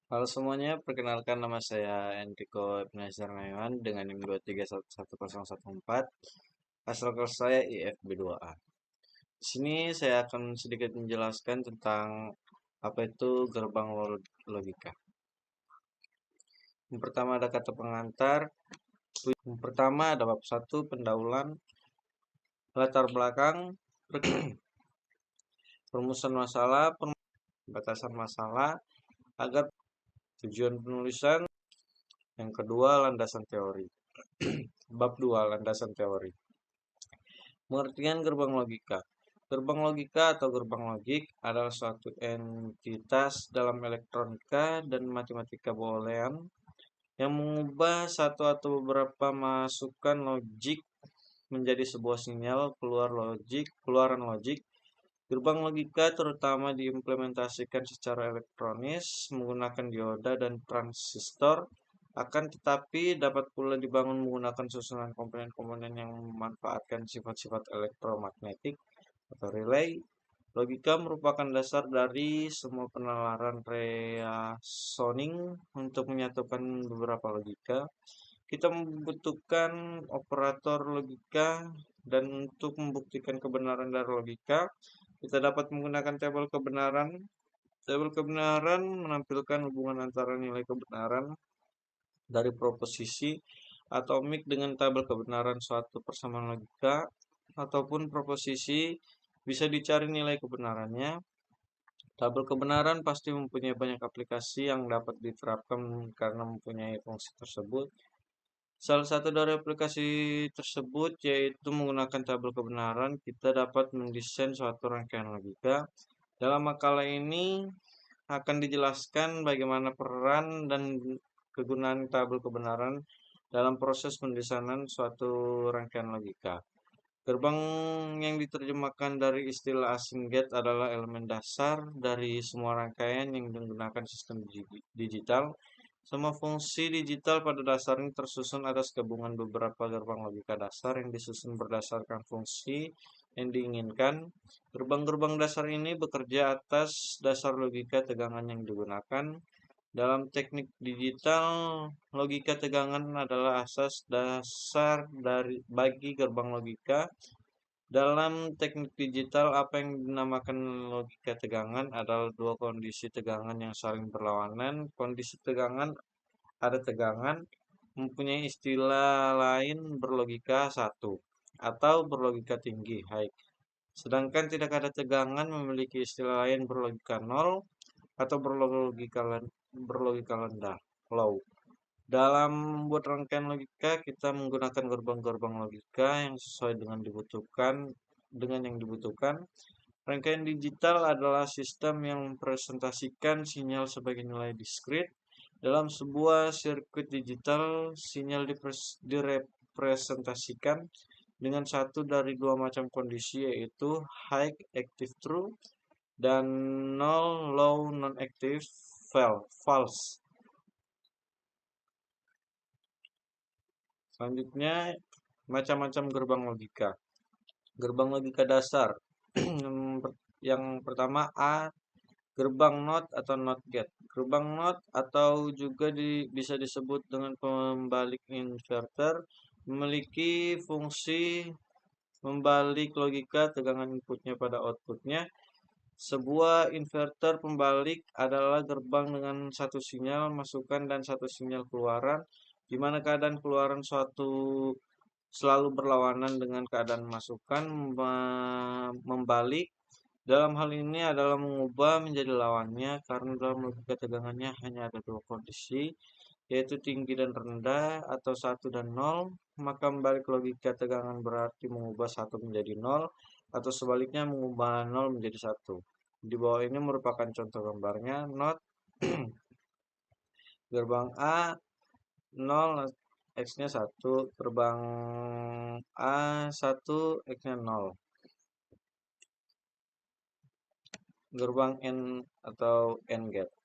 Halo semuanya, perkenalkan nama saya Enrico Ebenezer Naiman dengan NIM 2311014. Asal kelas saya IFB2A. Di sini saya akan sedikit menjelaskan tentang apa itu gerbang logika. Yang pertama ada kata pengantar. Yang pertama ada bab 1 pendahuluan, latar belakang, perumusan masalah, batasan masalah, agar tujuan penulisan. Yang kedua landasan teori. Bab 2 landasan teori. Pengertian gerbang logika. Gerbang logika atau gerbang logik adalah suatu entitas dalam elektronika dan matematika boolean yang mengubah satu atau beberapa masukan logik menjadi sebuah sinyal keluaran logik. Gerbang logika terutama diimplementasikan secara elektronis menggunakan dioda dan transistor, akan tetapi dapat pula dibangun menggunakan susunan komponen-komponen yang memanfaatkan sifat-sifat elektromagnetik atau relay. Logika merupakan dasar dari semua penalaran reasoning. Untuk menyatukan beberapa logika, kita membutuhkan operator logika, dan untuk membuktikan kebenaran dari logika, kita dapat menggunakan tabel kebenaran. Tabel kebenaran menampilkan hubungan antara nilai kebenaran dari proposisi atomik dengan tabel kebenaran suatu persamaan logika, ataupun proposisi bisa dicari nilai kebenarannya. Tabel kebenaran pasti mempunyai banyak aplikasi yang dapat diterapkan karena mempunyai fungsi tersebut. Salah satu dari aplikasi tersebut yaitu menggunakan tabel kebenaran, kita dapat mendesain suatu rangkaian logika. Dalam makalah ini akan dijelaskan bagaimana peran dan kegunaan tabel kebenaran dalam proses pendesainan suatu rangkaian logika. Gerbang yang diterjemahkan dari istilah asing gate adalah elemen dasar dari semua rangkaian yang menggunakan sistem digital. Semua fungsi digital pada dasarnya tersusun atas gabungan beberapa gerbang logika dasar yang disusun berdasarkan fungsi yang diinginkan. Gerbang-gerbang dasar ini bekerja atas dasar logika tegangan yang digunakan. Dalam teknik digital, logika tegangan adalah asas dasar bagi gerbang logika. Dalam teknik digital, apa yang dinamakan logika tegangan adalah dua kondisi tegangan yang saling berlawanan. Kondisi tegangan, ada tegangan, mempunyai istilah lain berlogika 1 atau berlogika tinggi, high. Sedangkan tidak ada tegangan memiliki istilah lain berlogika 0 atau berlogika rendah, low. Dalam membuat rangkaian logika, kita menggunakan gerbang-gerbang logika yang sesuai dengan yang dibutuhkan. Rangkaian digital adalah sistem yang mempresentasikan sinyal sebagai nilai diskrit. Dalam sebuah sirkuit digital, sinyal direpresentasikan dengan satu dari dua macam kondisi, yaitu high active true dan null low non-active false. Selanjutnya, macam-macam gerbang logika. Gerbang logika dasar. Yang pertama A, gerbang NOT atau NOT gate. Gerbang NOT atau juga bisa disebut dengan pembalik inverter memiliki fungsi membalik logika tegangan inputnya pada outputnya. Sebuah inverter pembalik adalah gerbang dengan satu sinyal masukan dan satu sinyal keluaran, di mana keadaan keluaran suatu selalu berlawanan dengan keadaan masukan. Membalik dalam hal ini adalah mengubah menjadi lawannya, karena dalam logika tegangannya hanya ada dua kondisi, yaitu tinggi dan rendah atau 1 dan 0. Maka membalik logika tegangan berarti mengubah 1 menjadi 0 atau sebaliknya mengubah 0 menjadi 1. Di bawah ini merupakan contoh gambarnya. Not gerbang A 0, X-nya 1, gerbang A 1, X-nya 0. Gerbang N atau N gate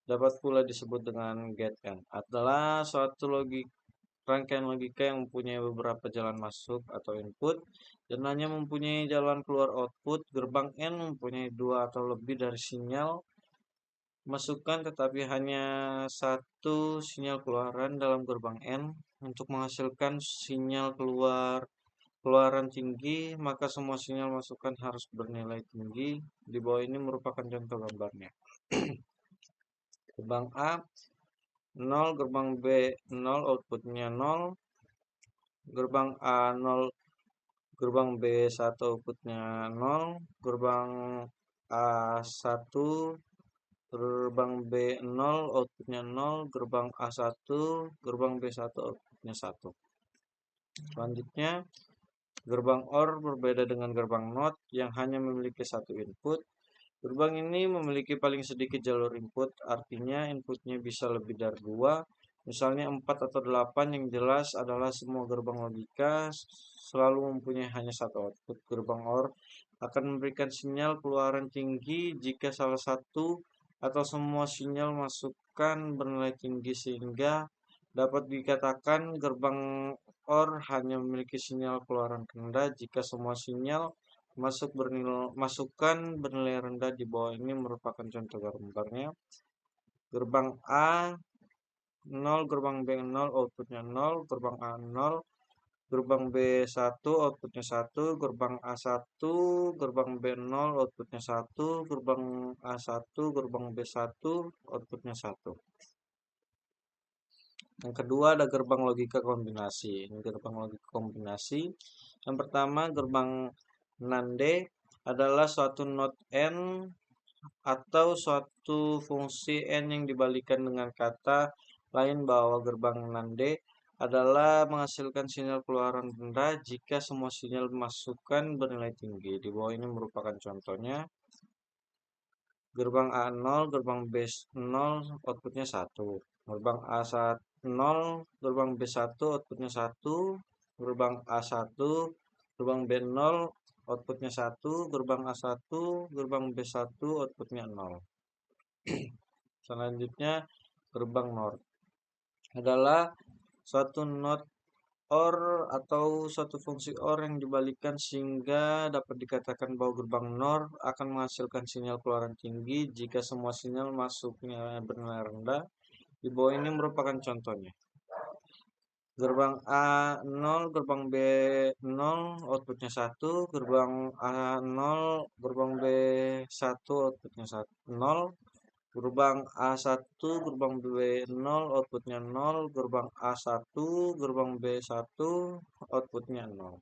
dapat pula disebut dengan gate N, adalah suatu rangkaian logika yang mempunyai beberapa jalan masuk atau input dan hanya mempunyai jalan keluar output. Gerbang N mempunyai dua atau lebih dari sinyal masukkan tetapi hanya satu sinyal keluaran dalam gerbang N untuk menghasilkan sinyal keluaran tinggi, maka semua sinyal masukan harus bernilai tinggi. Di bawah ini merupakan contoh gambarnya. Gerbang A 0, gerbang B 0, outputnya 0, gerbang A 0, gerbang B 1, outputnya 0, gerbang A1, gerbang B 0, outputnya 0, gerbang A1, gerbang B1, outputnya 1. Selanjutnya, gerbang OR berbeda dengan gerbang NOT yang hanya memiliki satu input. Gerbang ini memiliki paling sedikit jalur input, artinya inputnya bisa lebih dari 2, misalnya 4 atau 8. Yang jelas adalah semua gerbang logika selalu mempunyai hanya satu output. Gerbang OR akan memberikan sinyal keluaran tinggi jika salah satu atau semua sinyal masukan bernilai tinggi, sehingga dapat dikatakan gerbang OR hanya memiliki sinyal keluaran rendah jika semua sinyal masukan bernilai rendah. Di bawah ini merupakan contoh gambarnya. Gerbang A 0, gerbang B 0, outputnya 0, gerbang A 0, gerbang B 1, outputnya 1, gerbang A1, gerbang B 0, outputnya 1, gerbang A1, gerbang B1, outputnya 1. Yang kedua ada gerbang logika kombinasi. Ini gerbang logika kombinasi. Yang pertama, gerbang NAND adalah suatu not N atau suatu fungsi N yang dibalikan dengan kata lain bahwa gerbang NAND adalah menghasilkan sinyal keluaran rendah jika semua sinyal masukan bernilai tinggi. Di bawah ini merupakan contohnya. Gerbang A0, gerbang B0, outputnya 1. Gerbang A0, gerbang B1, outputnya 1. Gerbang A1, gerbang B0, outputnya 1. Gerbang A1, gerbang B1, outputnya 0. Selanjutnya, gerbang NOR adalah suatu not OR atau suatu fungsi OR yang dibalikan sehingga dapat dikatakan bahwa gerbang NOR akan menghasilkan sinyal keluaran tinggi jika semua sinyal masuknya bernilai rendah. Di bawah ini merupakan contohnya. Gerbang A0, gerbang B0, outputnya 1, gerbang A0, gerbang B1, outputnya 0, gerbang A1, gerbang B0, outputnya 0, gerbang A1, gerbang B1, outputnya 0.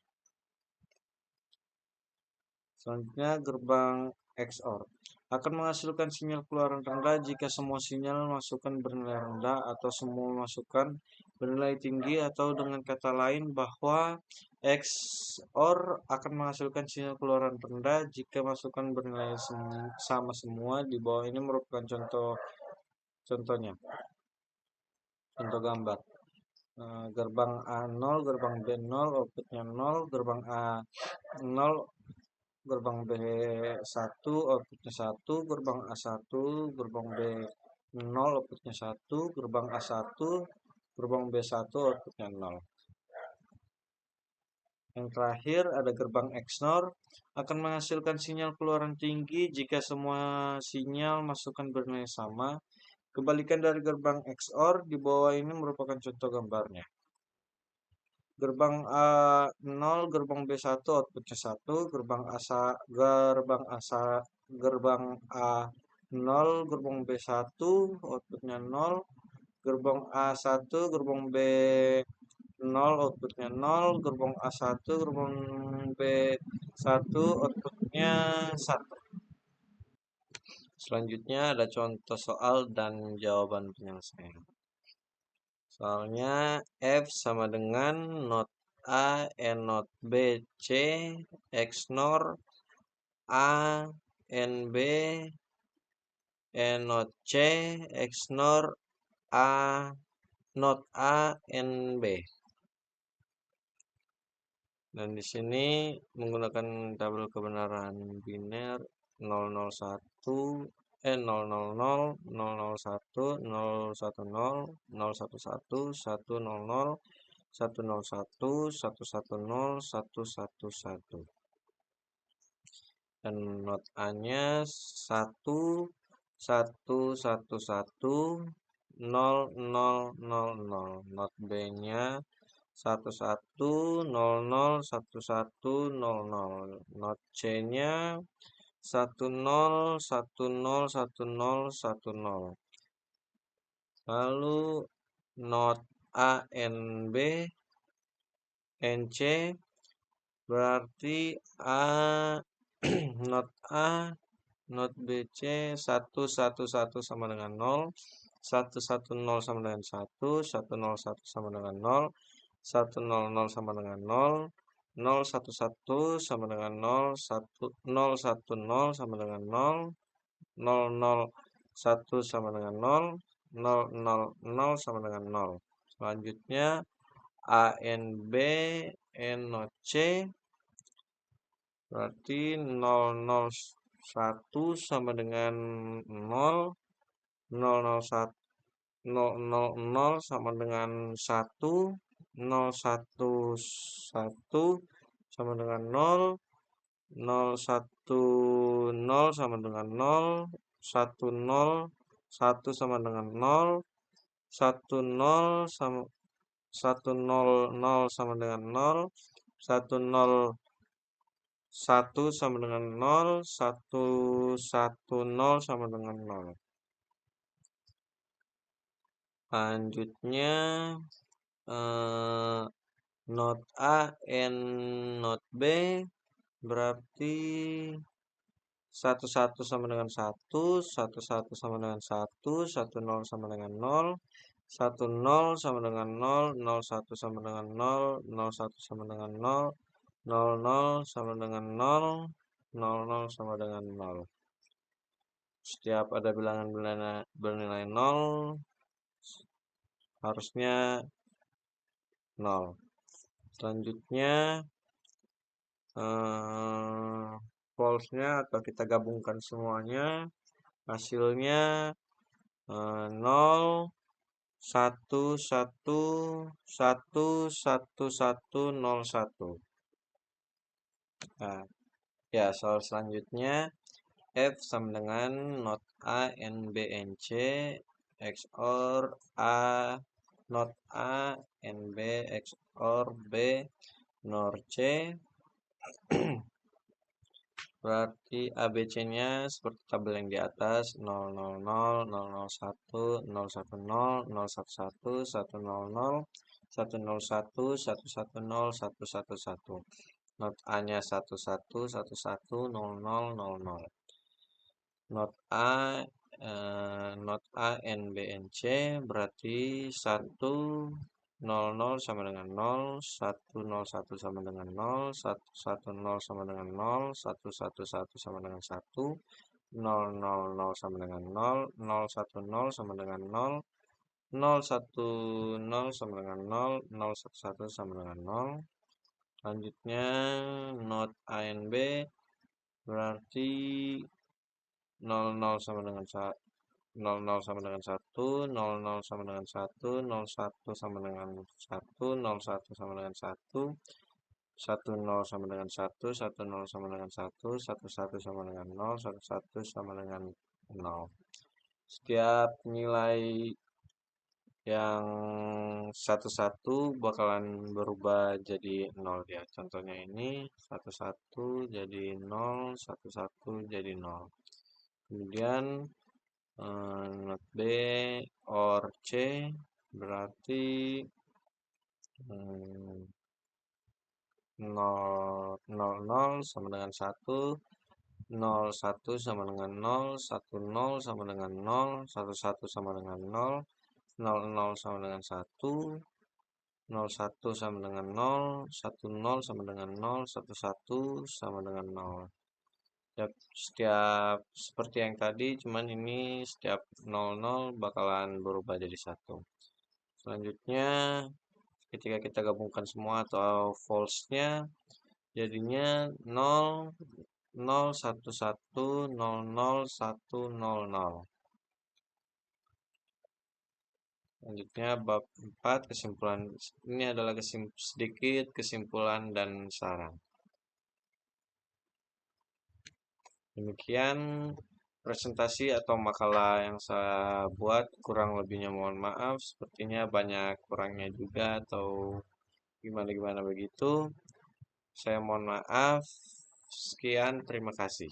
Selanjutnya, gerbang XOR akan menghasilkan sinyal keluaran rendah jika semua sinyal masukan bernilai rendah atau semua masukan bernilai tinggi, atau dengan kata lain bahwa XOR akan menghasilkan sinyal keluaran rendah jika masukan bernilai sama semua. Di bawah ini merupakan contohnya, contoh gambar. Gerbang A0, gerbang B0, outputnya 0, gerbang A0, gerbang B1, outputnya 1, gerbang A1, gerbang B0, outputnya 1, gerbang A1, gerbang B1, outputnya 0. Yang terakhir ada gerbang XNOR akan menghasilkan sinyal keluaran tinggi jika semua sinyal masukan bernilai sama. Kebalikan dari gerbang XOR, di bawah ini merupakan contoh gambarnya. Gerbang A0, gerbang B1, outputnya 1, gerbang A0, gerbang B1, outputnya 0, gerbang A1, gerbang B0, outputnya 0, gerbang A1, gerbang B1, outputnya 1. Selanjutnya ada contoh soal dan jawaban penyelesaian. Soalnya F sama dengan not A, N not B, C, X NOR, A, N B, N not C, X NOR, A, not A, N B. Dan di sini menggunakan tabel kebenaran biner 001, 000, 001, 010, 011, 100, 101, 110, 111. Dan not A-nya 1, 111 0000. Not B-nya 11001100. Not C-nya 10101010. Lalu not A, N, B, N, C berarti A not A, not B, C 111 sama dengan 0, 110 sama dengan 1, 101 sama dengan 0, 100 sama dengan 0, 011 sama dengan 0, 010 sama dengan 0, 001 sama dengan 0, 000 sama dengan 0. Selanjutnya A, N, B, N, not C berarti 001 sama dengan 0, 001 000 sama dengan 1, 011 sama dengan 0, 010 sama dengan 0, 101 sama dengan 0, 10 sama 100 sama dengan 0, 101 sama dengan 0, 110 sama dengan 0. Selanjutnya not A, N, not B berarti 11 sama dengan 1, 11 sama dengan 1, 10 sama dengan 0, 10 sama dengan 0, 01 sama dengan 0, 01 sama dengan 0, 00 sama dengan 0, 00 sama dengan 0. Setiap ada bilangan bernilai 0 harusnya 0. Selanjutnya false-nya atau kita gabungkan semuanya, hasilnya 0 1 1 1 1 1 0 1. Nah, ya soal selanjutnya F sama dengan not A, N, B, N, C XOR A, not A, N, B, XOR B, NOR C. Berarti ABC-nya seperti tabel yang di atas 000, 001, 010, 011, 100, 101, 110, 111. Not A-nya 11, 11, 00, 00. Not A, not A, N, B, N, C berarti 100 sama dengan 0, 101 sama dengan 0, 110 sama dengan 0, 111 sama dengan 1, 000 sama dengan 0, 010 sama dengan 0, 010 sama dengan 0, 011 sama dengan 0. Selanjutnya not A, N, B berarti 00 sama dengan 1, 00 sama dengan 1, 00 sama dengan 1, 01 sama dengan 1, 01 sama dengan 1, 10 sama dengan 1, 10 sama dengan 1, 11 sama dengan 0, 11 sama dengan 0. Setiap nilai yang satu-satu bakalan berubah jadi 0 ya. Contohnya ini 11 jadi 0, 11 jadi 0. Kemudian not B or C berarti 0 sama dengan 1, 01 sama dengan 0, 10 sama dengan 0, 11 sama dengan 0, 00 sama dengan 1, 01 sama dengan 0, 10 sama dengan 0, 11 sama dengan 0. Setiap seperti yang tadi, cuman ini setiap 00 bakalan berubah jadi 1. Selanjutnya ketika kita gabungkan semua atau false-nya jadinya 0 0 1 1 0 0 1 0 0. Selanjutnya bab 4 kesimpulan. Ini adalah sedikit kesimpulan dan saran. Demikian presentasi atau makalah yang saya buat. Kurang lebihnya mohon maaf, sepertinya banyak kurangnya juga atau gimana-gimana begitu. Saya mohon maaf. Sekian, terima kasih.